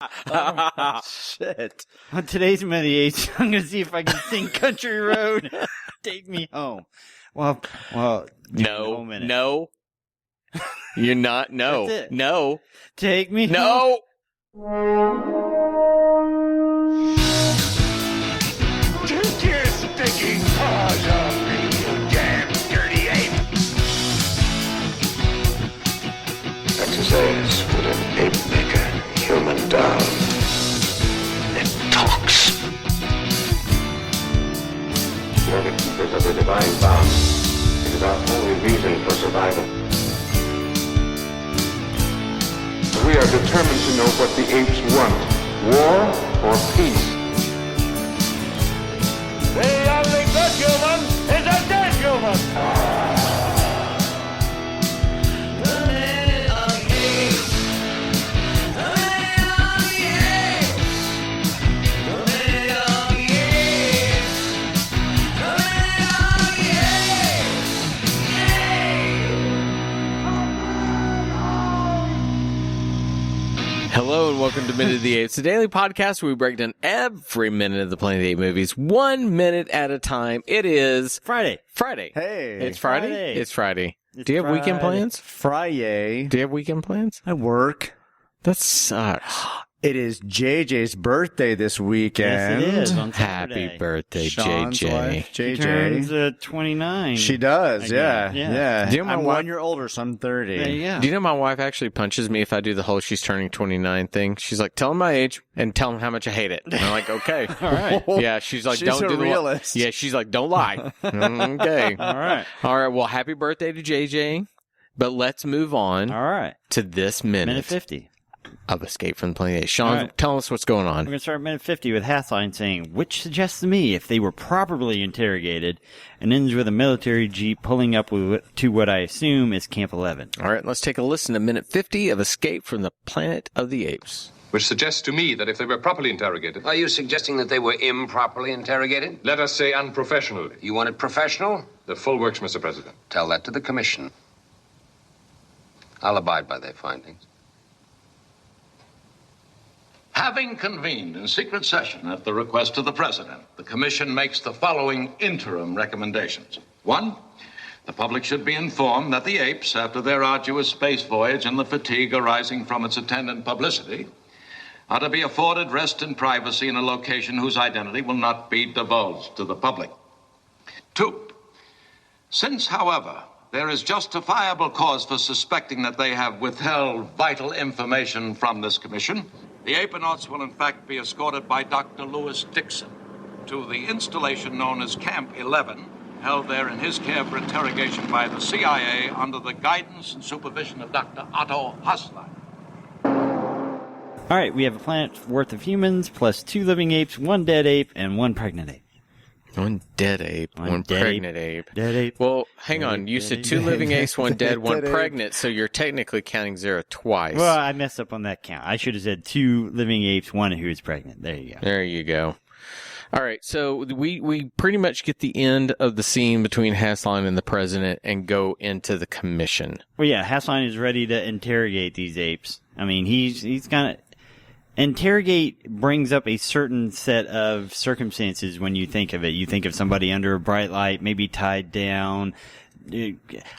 Oh, shit. On today's Apes, I'm going to see if I can sing Country Road. Take me home. Well, No. You're not. No. That's it. No. Take me home. No. Take your stinking paws off me, you damn dirty ape! Exercise would an ape make a human doll that talks. You're the keepers of the divine bound. It is our only reason for survival. We are determined to know what the apes want, war or peace. The only good human is a dead human! Hello and welcome to Minute of the Apes, the daily podcast where we break down every minute of the Planet of the Apes movies, 1 minute at a time. It is Friday. Hey. It's Friday. Friday? It's Friday. It's Do you have weekend Friday. plans? Friday. Do you have weekend plans? I work. That sucks. It is JJ's birthday this weekend. Yes, it is. On Happy Saturday. birthday, Sean's JJ. wife, She JJ. turns 29. She does, yeah. Again. Yeah. Do you know my I'm wife- 1 year older, so I'm 30. There you go. Do you know my wife actually punches me if I do the whole she's turning 29 thing? She's like, tell him my age and tell him how much I hate it. And I'm like, okay. All right. Yeah, she's like, She's don't a do the realist. Yeah, she's like, don't lie. Okay. All right. All right. Well, happy birthday to JJ. But let's move on All right. to this minute, Minute 50. of Escape from the Planet of the Apes. Sean, All right. tell us what's going We're on. going to start at minute 50 with Hathline saying, which suggests to me if they were properly interrogated, and ends with a military jeep pulling up to what I assume is Camp 11. All right, let's take a listen to minute 50 of Escape from the Planet of the Apes. Which suggests to me that if they were properly interrogated, Are you suggesting that they were improperly interrogated? let us say unprofessionally, You want it professional? the full works, Mr. President. Tell that to the commission. I'll abide by their findings. Having convened in secret session at the request of the President, the Commission makes the following interim recommendations. 1, the public should be informed that the apes, after their arduous space voyage and the fatigue arising from its attendant publicity, are to be afforded rest and privacy in a location whose identity will not be divulged to the public. 2, since, however, there is justifiable cause for suspecting that they have withheld vital information from this commission, the Apenauts will in fact be escorted by Dr. Lewis Dixon to the installation known as Camp 11, held there in his care for interrogation by the CIA under the guidance and supervision of Dr. Otto Hassler. All right, we have a planet worth of humans, plus 2 living apes, 1 dead ape, and 1 pregnant ape. One dead ape, one dead pregnant ape. Dead ape. Well, hang Dead on. ape, You dead said ape. 2 living apes, 1 dead, 1 Dead ape. pregnant, so you're technically counting 0 twice. Well, I messed up on that count. I should have said 2 living apes, 1 who is pregnant. There you go. There you go. All right, so we pretty much get the end of the scene between Hassline and the president and go into the commission. Well, yeah, Hassline is ready to interrogate these apes. I mean, he's kind of... Interrogate brings up a certain set of circumstances when you think of it. You think of somebody under a bright light, maybe tied down,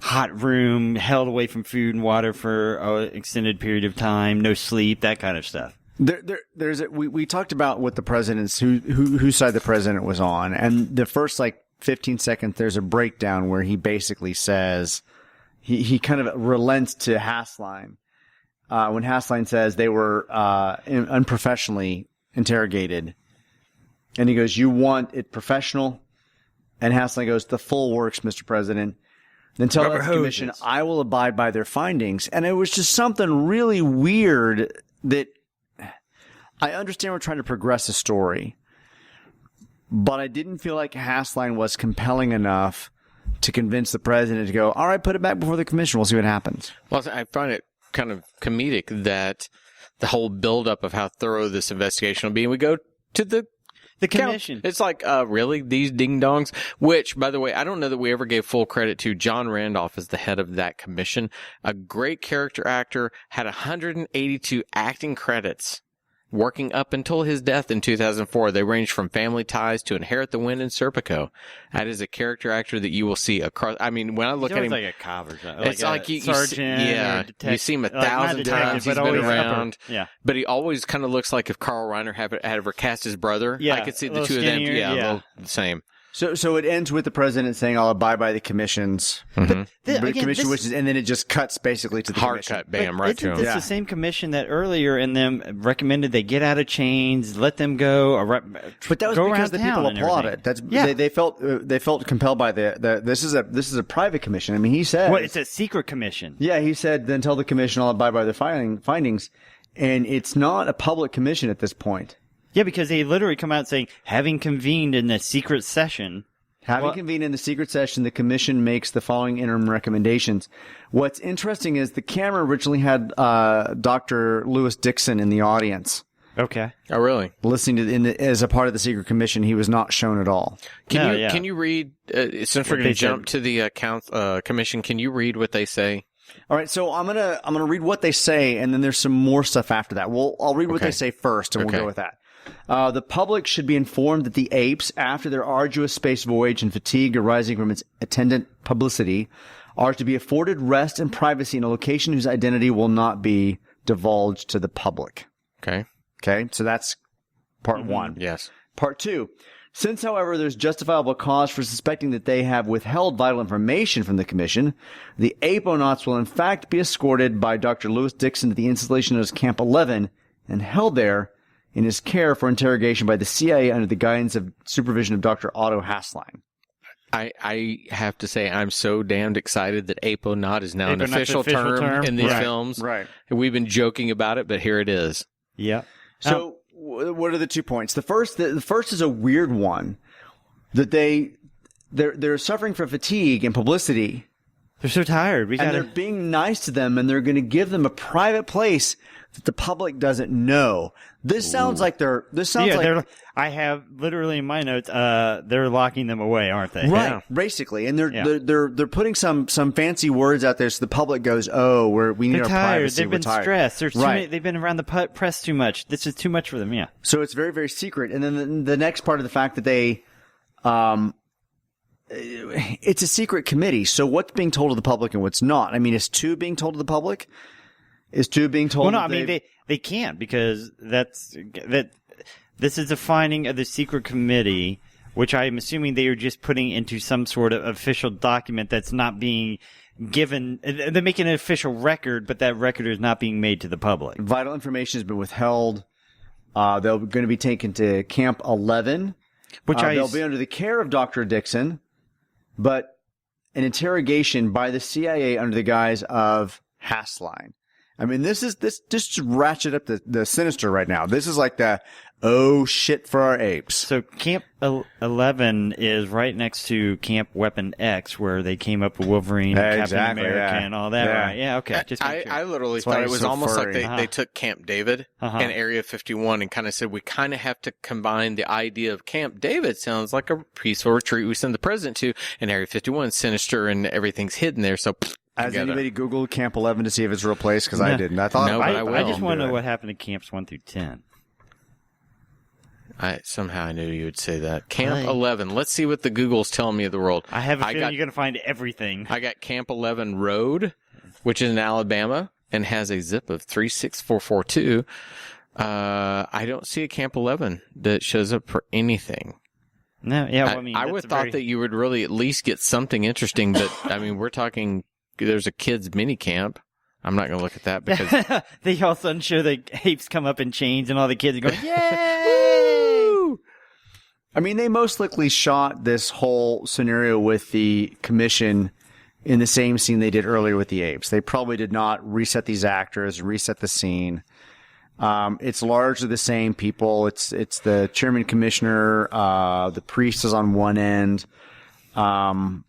hot room, held away from food and water for an extended period of time, no sleep, that kind of stuff. We talked about what the president's, whose side the president was on. And the first 15 seconds, there's a breakdown where he basically says, he kind of relents to Hassline. When Hassline says they were unprofessionally interrogated. And he goes, you want it professional? And Hassline goes, the full works, Mr. President. Then tell the commission, I will abide by their findings. And it was just something really weird that I understand we're trying to progress a story. But I didn't feel like Hassline was compelling enough to convince the president to go, all right, put it back before the commission. We'll see what happens. Well, I find it kind of comedic that the whole buildup of how thorough this investigation will be, and we go to the commission. It's like, really? These ding-dongs? Which, by the way, I don't know that we ever gave full credit to John Randolph as the head of that commission. A great character actor, had 182 acting credits. working up until his death in 2004. They ranged from family ties to Inherit the Wind and Serpico. That is a character actor that you will see across. I mean, when I look He's at him, like a cop or something. it's like you sergeant. yeah, or detective. you see him 1,000 not times. detective, He's but been always around. Yeah. But he always kind of looks like if Carl Reiner had ever cast his brother. Yeah, I could see a the little two of them. skinnier, Yeah, yeah. a little the same. So it ends with the president saying, "I'll abide by the commission's Mm-hmm. commission wishes," and then it just cuts basically to the Hard commission. cut, bam, But right to isn't him. this the same commission that earlier in them recommended they get out of chains, let them go, But that was go because around the town people and applauded. everything? That's Yeah. they felt compelled by the this is a private commission. I mean, he said, Well, it's a secret commission. yeah, he said, then tell the commission I'll abide by their findings, and it's not a public commission at this point. Yeah, because they literally come out saying, having convened in a secret session. Having convened in the secret session, the commission makes the following interim recommendations. What's interesting is the camera originally had Dr. Lewis Dixon in the audience. Okay. Oh, really? Listening to as a part of the secret commission, he was not shown at all. Can you read? Since we're What going they to jump said. to the commission, can you read what they say? All right, so I'm gonna read what they say, and then there's some more stuff after that. I'll read what Okay. they say first, and Okay. we'll go with that. The public should be informed that the apes, after their arduous space voyage and fatigue arising from its attendant publicity, are to be afforded rest and privacy in a location whose identity will not be divulged to the public. Okay. Okay, so that's part one. Yes. Part two. Since, however, there's justifiable cause for suspecting that they have withheld vital information from the commission, the aponauts will in fact be escorted by Dr. Lewis Dixon to the installation of his Camp 11 and held there in his care for interrogation by the CIA under the guidance of supervision of Dr. Otto Hasslein. I have to say, I'm so damned excited that aponaut is now an Aponaut's official official term. in these Right, films. right. We've been joking about it, but here it is. Yeah. So, what are the 2 points? The first is a weird one, that they're suffering from fatigue and publicity, They're so tired. We and they're gotta. being nice to them, and they're going to give them a private place that the public doesn't know. This sounds like I have literally in my notes. They're locking them away, aren't they? right, Yeah. basically, and Yeah. they're putting some fancy words out there so the public goes, oh, we need They're our tired. privacy. They've We're been tired. stressed. There's too Right. many, they've been around the press too much. This is too much for them. Yeah. So it's very, very secret. And then the next part of the fact that it's a secret committee. So what's being told to the public and what's not? I mean, is 2 being told to the public? Is 2 being told? Well, no, that I mean they can't because this is a finding of the secret committee, which I'm assuming they are just putting into some sort of official document that's not being given. They're making an official record, but that record is not being made to the public. vital information has been withheld. They're going to be taken to Camp 11, Which they'll be under the care of Dr. Dixon, but an interrogation by the CIA under the guise of Hasslein. I mean, this just ratchet up the sinister right now. This is like the, oh shit for our apes. So Camp 11 is right next to Camp Weapon X, where they came up with Wolverine, and Captain Exactly, America, yeah. and all that. Yeah. Right? Yeah. Okay. Just make sure. I literally That's why thought it he's was so almost furry. like they took Camp David and Area 51 and kind of said, we kind of have to combine the idea of Camp David sounds like a peaceful retreat we send the president to, and Area 51 sinister and everything's hidden there. So Has together. anybody Googled Camp 11 to see if it's a real place? Because I didn't. I thought No, about but it, I but will. I just didn't want to do know it. what happened to Camps 1 through 10. Somehow I knew you would say that. Camp Right. 11. Let's see what the Google's telling me of the world. I have a feeling you're going to find everything. I got Camp 11 Road, which is in Alabama and has a zip of 36442. I don't see a Camp 11 that shows up for anything. No, yeah, well, I mean, I would thought that you would really at least get something interesting, but I mean, we're talking, there's a kids mini camp. I'm not going to look at that because they all of a sudden show the apes come up in chains and all the kids are going, yay! I mean, they most likely shot this whole scenario with the commission in the same scene they did earlier with the apes. They probably did not reset these actors, reset the scene. It's largely the same people. It's the chairman commissioner. The priest is on one end. So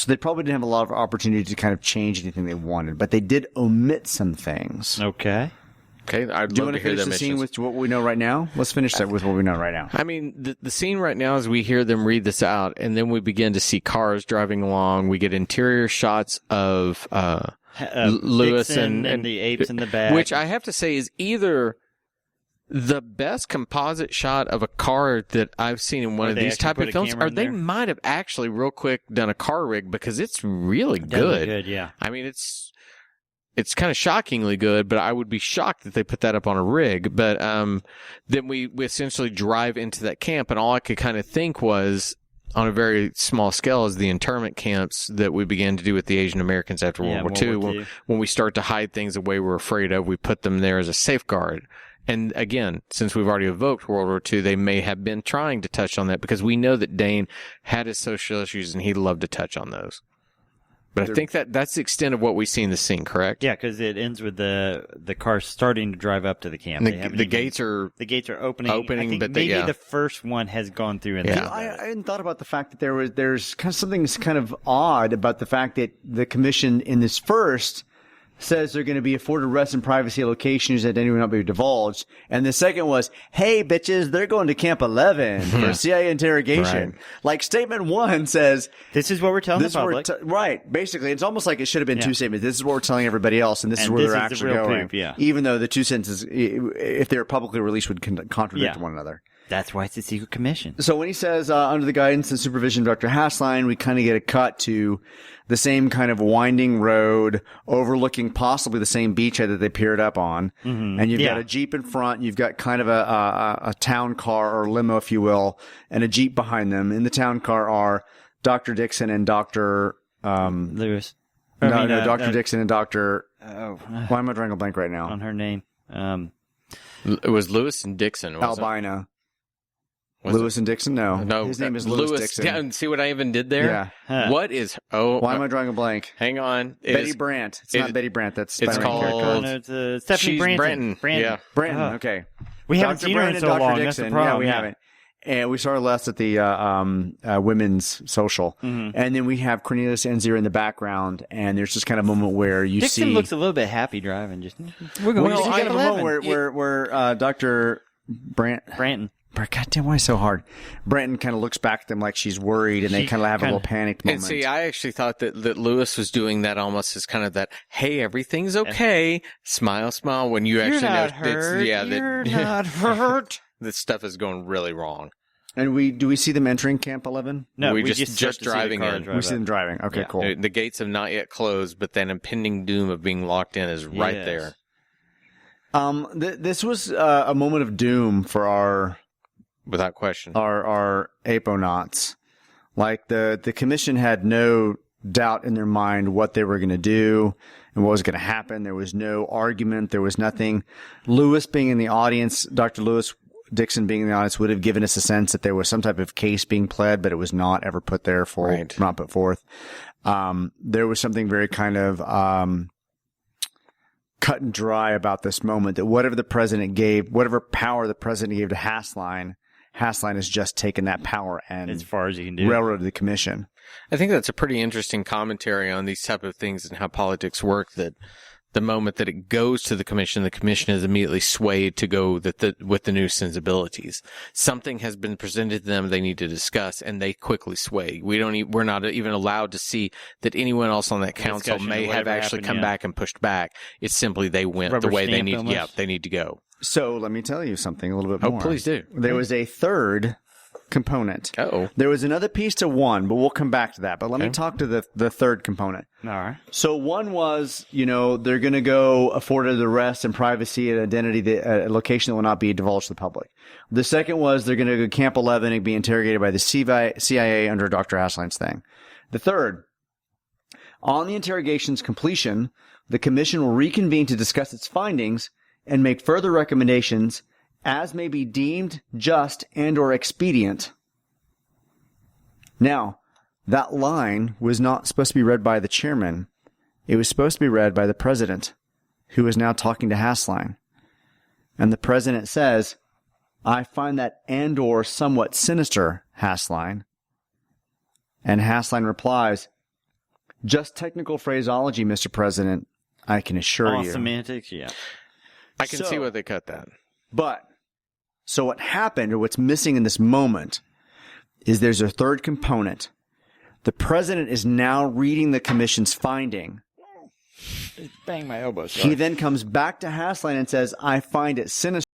they probably didn't have a lot of opportunity to kind of change anything they wanted, but they did omit some things. Okay. Okay, I'd Do you love want to to hear finish them the scene missions. with what we know right now? Let's finish that with what we know right now. I mean, the scene right now is we hear them read this out, and then we begin to see cars driving along. We get interior shots of Lewis Dixon and the apes in the back. which I have to say is either the best composite shot of a car that I've seen in one of these type of films, or they might have actually real quick done a car rig because it's really good. Good, yeah. I mean, it's kind of shockingly good, but I would be shocked that they put that up on a rig. But then we essentially drive into that camp, and all I could kind of think was, on a very small scale, is the internment camps that we began to do with the Asian Americans after World War II. When we start to hide things away we're afraid of, we put them there as a safeguard. And again, since we've already evoked World War II, they may have been trying to touch on that because we know that Dane had his social issues and he loved to touch on those. But I think that's the extent of what we see in the scene, correct? Yeah, because it ends with the car starting to drive up to the camp. The gates are opening. I think but maybe the first one has gone through. And I hadn't thought about the fact that there's kind of something kind of odd about the fact that the commission in this first says they're going to be afforded rest and privacy at locations that anyone will not be divulged. And the second was, hey, bitches, they're going to Camp 11 for CIA interrogation. Right. Like statement 1 says, this is what we're telling the public. Right. Basically, it's almost like it should have been two statements. This is what we're telling everybody else, and this is where they're actually going. Poop, even though the two sentences, if they were publicly released, would contradict one another. That's why it's a secret commission. So when he says, under the guidance and supervision of Dr. Hassline, we kind of get a cut to the same kind of winding road overlooking possibly the same beachhead that they peered up on. Mm-hmm. And you've got a Jeep in front. You've got kind of a town car or limo, if you will, and a Jeep behind them. In the town car are Dr. Dixon and Dr. Lewis. Dr. Dixon and Dr. Why am I drawing a blank right now? On her name. It was Lewis and Dixon. Albina. Lewis and Dixon? No. His name is Lewis Dixon. Yeah, see what I even did there? Yeah. Huh. What is... Why am I drawing a blank? Hang on. Betty Brandt. It's not Betty Brandt. That's it's Spider-Man called... character. No, it's Stephanie Branton. Yeah. Branton, okay. We haven't seen her in so long. Dixon. That's the problem. Yeah, we haven't. And we saw her last at the women's social. Mm-hmm. And then we have Cornelius Enzier in the background, and there's just kind of a moment where you Dixon see... looks a little bit happy driving. We're going to get a moment where Dr. Branton. God damn, why so hard? Branton kind of looks back at them like she's worried, and they kind of have a little panicked moment. And see, I actually thought that Lewis was doing that almost as kind of that, hey, everything's okay, smile, smile, when you actually know you're not hurt. This stuff is going really wrong. And do we see them entering Camp 11? No, we just driving in. We see them driving. Okay, cool. The gates have not yet closed, but that impending doom of being locked in is right there. This was a moment of doom for our... Without question. Our aponauts. Like the commission had no doubt in their mind what they were going to do and what was going to happen. There was no argument. There was nothing. Lewis being in the audience, Dr. Lewis Dixon being in the audience would have given us a sense that there was some type of case being pled, but it was not ever put there not put forth. There was something very kind of, cut and dry about this moment that whatever power the president gave to Hassline has just taken that power and as far as you can do railroaded the commission. I think that's a pretty interesting commentary on these type of things and how politics work, that the moment that it goes to the commission is immediately swayed to go with the new sensibilities. Something has been presented to them they need to discuss, and they quickly sway. We're not even allowed to see that anyone else on that council may have actually come back and pushed back. It's simply they went the way they need. Almost. Yeah, they need to go. So let me tell you something a little bit more. Oh, please do. There was a third component. Uh-oh. There was another piece to one, but we'll come back to that. But let me talk to the third component. All right. So one was, they're going to go afforded the rest and privacy and identity, a location that will not be divulged to the public. The second was they're going to go to Camp 11 and be interrogated by the CIA under Dr. Hassline's thing. The third, on the interrogation's completion, the commission will reconvene to discuss its findings and make further recommendations as may be deemed just and or expedient. Now, that line was not supposed to be read by the chairman. It was supposed to be read by the president, who is now talking to Hassline. And the president says, I find that and or somewhat sinister, Hassline. And Hassline replies, just technical phraseology, Mr. President, I can assure you. Semantics, yeah. I can see why they cut that. But, so what happened, or what's missing in this moment, is there's a third component. The president is now reading the commission's finding. Bang my elbow. He then comes back to Hasline and says, I find it sinister